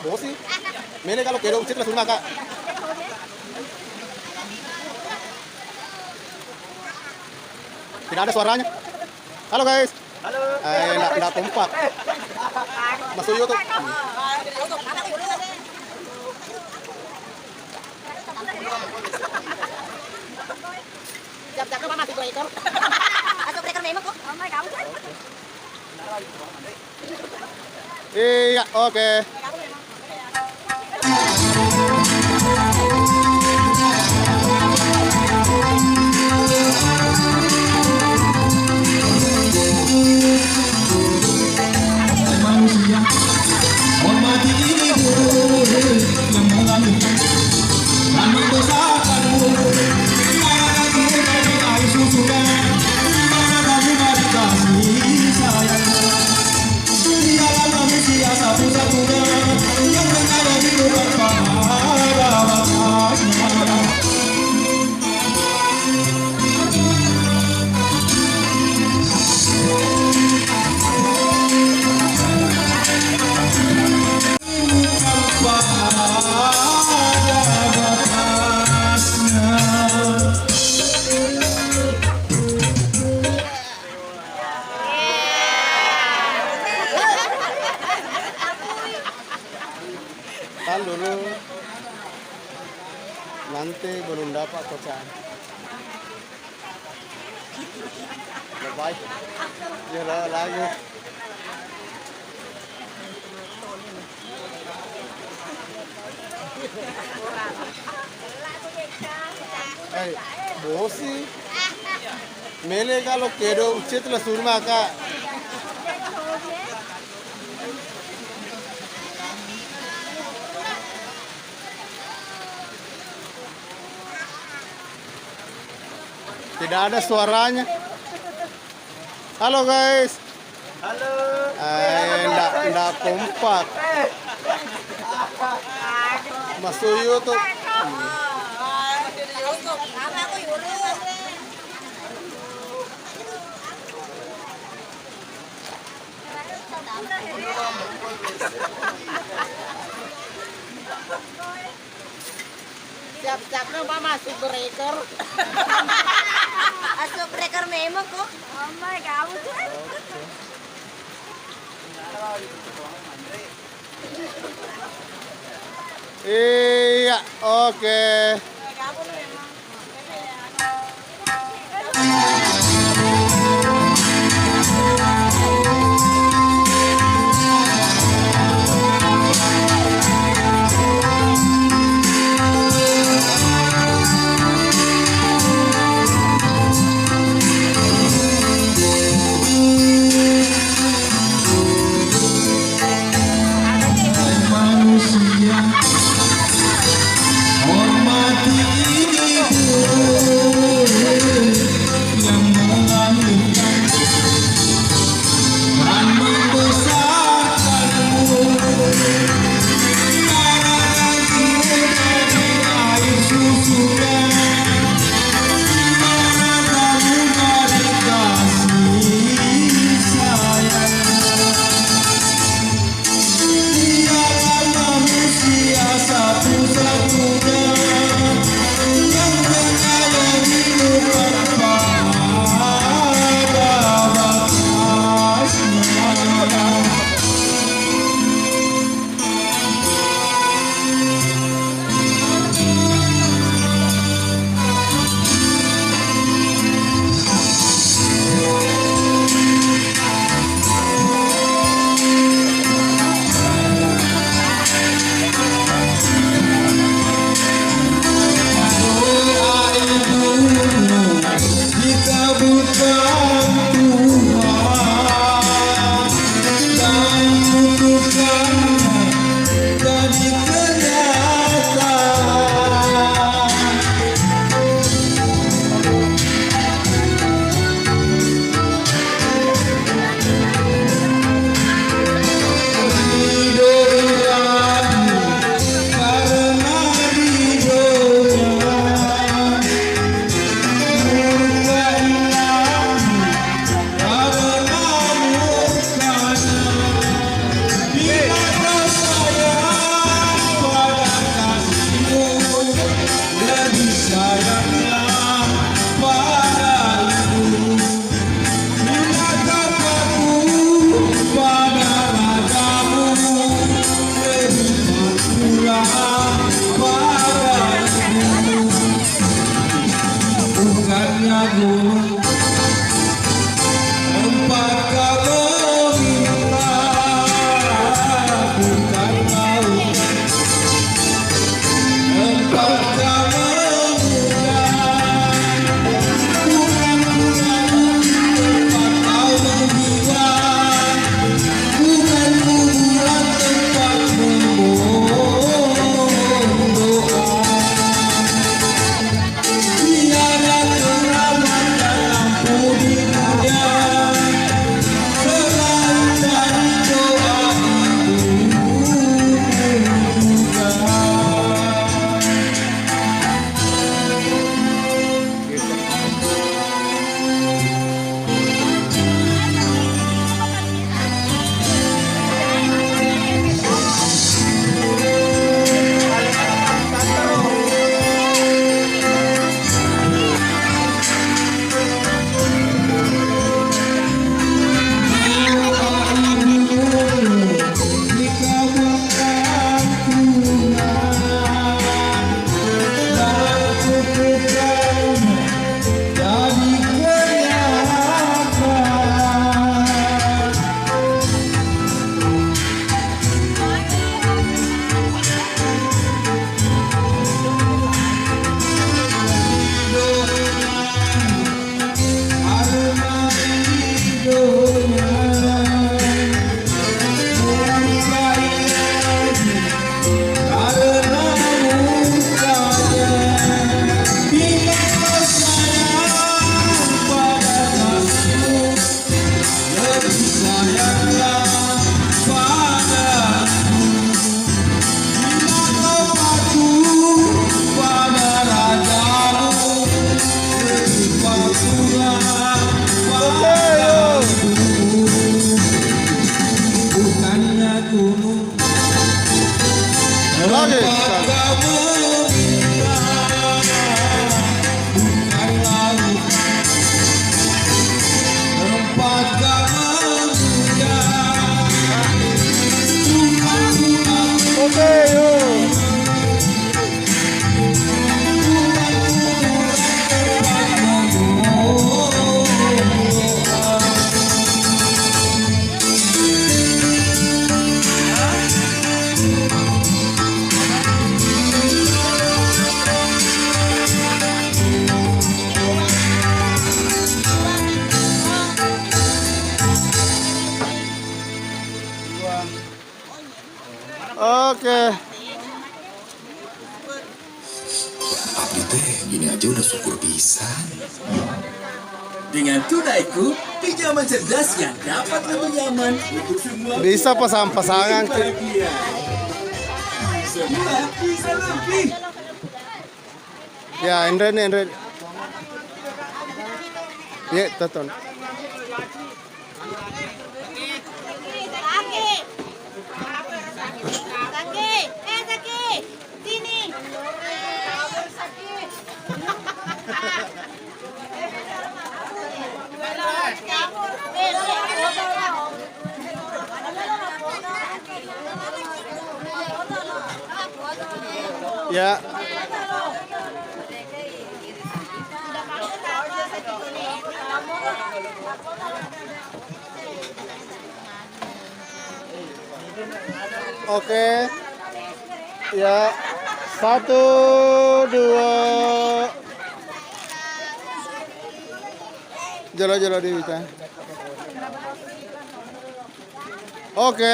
Bosi, mele kalau quiero ucit langsung kak. Tidak ada suaranya. Halo guys. Halo. Enggak kompak. Masuk YouTube. Siap-siap apa masih breaker? Atau breaker memang kok? Oh my god. Iya, oke. Manusia hormati ibu yang mengandung dan membesarkanmu. Mana kamu dari air susunya, mana kamu dari kasih sayang. Dialah manusia satu-satunya yang mengenal hidup tanpa batasnya. Tahan dulu. Nanti belum dapat kocan. Bye. Ya lagi. Bosi, mele kalau quiero ucit langsung kak. Tidak ada suaranya. Halo guys. Halo. Enggak kompak. Masuk YouTube. Siap-siap apa masuk breaker? Masuk breaker memang kok? Oh my god. Iya, oke. Manusia hormati gunung Lagi. tempat kamu bukan laut tempat kamu Oke, yuk. Oke. Abdi teh gini aja udah syukur pisan. Dengan Tunaiku, pinjaman cerdas yang dapat lebih nyaman untuk semua Bisa pasang-pasangan. bahagia. Semua bisa lebih. Ya, Indra nih, Indra. Ya, tonton. Saki, sini. Ya. Oke. Ya. 1, 2. Jalo-jalo di kita. Oke.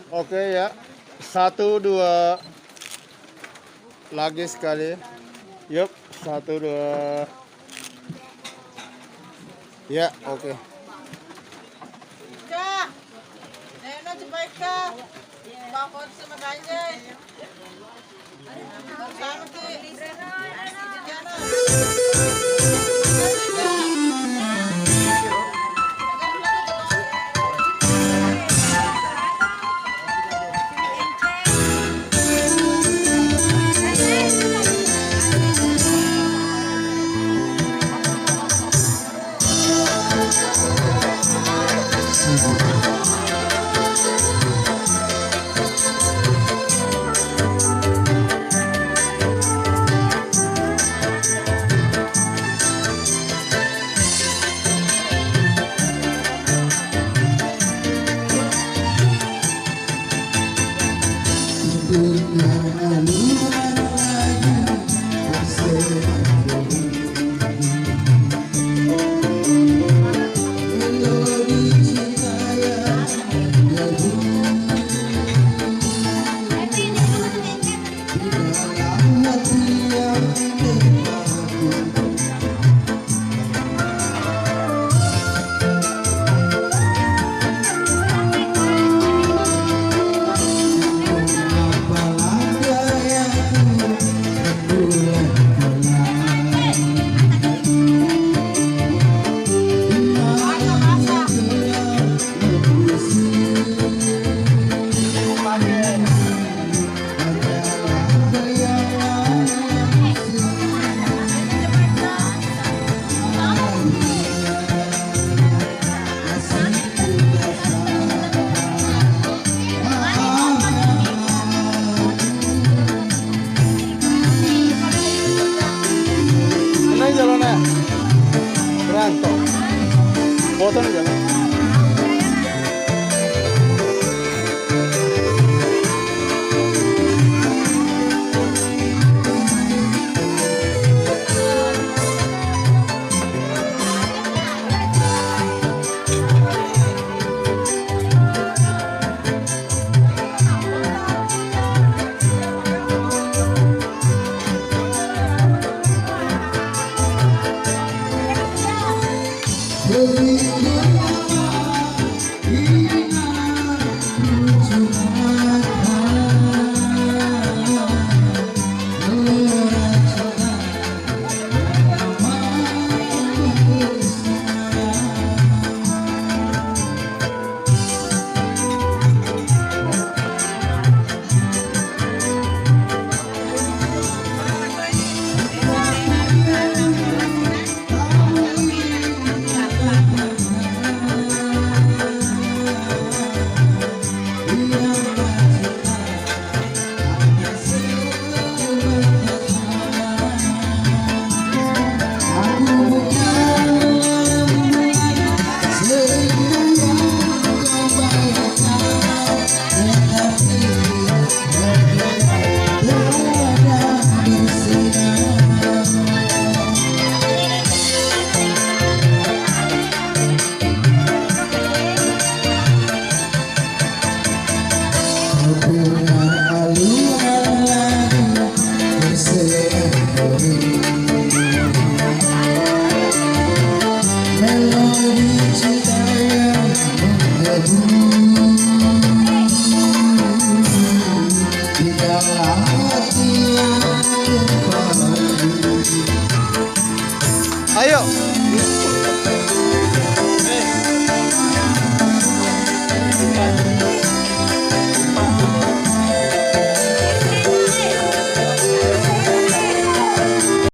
Oke ya. 1, 2. Lagi sekali. Yup, 1, 2. Ya, oke. Kak, Neno cepat kak. Bakot sama kanya. Sama ti. Maaf.